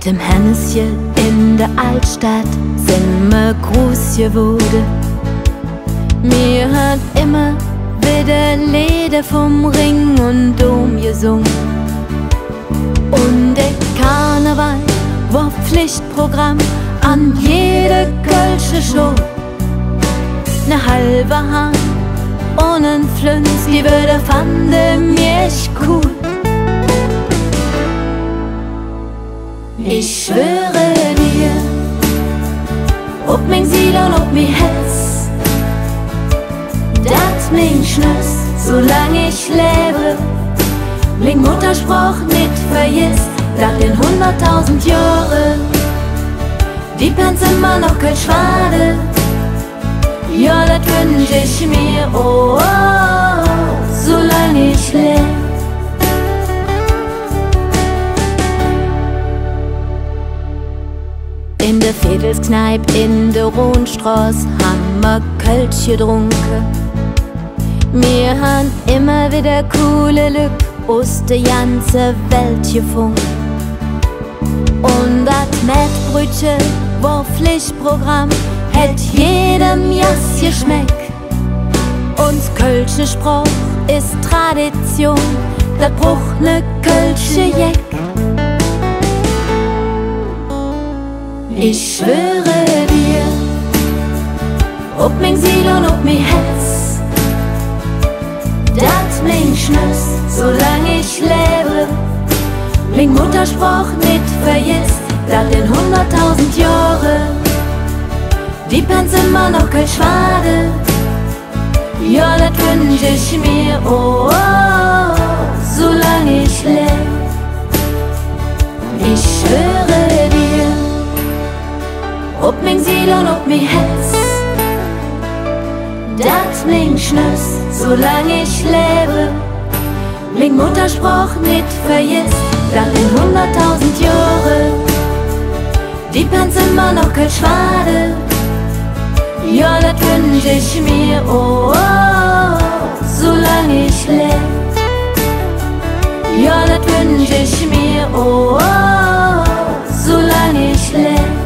Mit dem Hennesje in der Altstadt sind wir groß geworden. Mir hat immer wieder Lieder vom Ring und Dom gesungen. Und der Karneval war Pflichtprogramm an jeder kölsche Show. Ne halbe Hand und ein Flünz, die Wörter fanden mich cool. Ich schwöre dir, ob mein Siel und ob mein Herz, dat mein Schnüss, solange ich lebe, mein Muttersprach nicht vergisst, dat in 100.000 Jahre die Pens immer noch kein Schwade. Ja, dat wünsch ich mir, oh, oh, solange ich lebe. In der Vedelskneip in der Rohnstraße haben wir Kölsch getrunken. Wir haben immer wieder coole Lück aus der ganzen Welt gefunden. Und das Mettbrötchen war Pflichtprogramm, hätt jedem Jass geschmeckt. Uns kölsche Spruch ist Tradition, dat brucht ne kölsche Jeck. Ich schwöre dir, ob mein Siel und ob mein Herz, dat mein Schnüss, solange ich lebe, mein Muttersprach nicht vergisst, dat in 100.000 Jahre die Pens immer noch kein Schwade. Ja, dat wünsch ich mir, oh, oh, solange ich lebe. Ich schwöre dir, ob mein Siel und ob mein Herz, dat mein Schnüss, solange ich lebe, mein Muttersprach nicht vergisst, dat in 100.000 Jahre die Pens immer noch kein Schwade. Ja, dat wünsch ich mir, oh, oh, solange ich lebe. Ja, dat wünsch ich mir, oh, oh, solange ich lebe.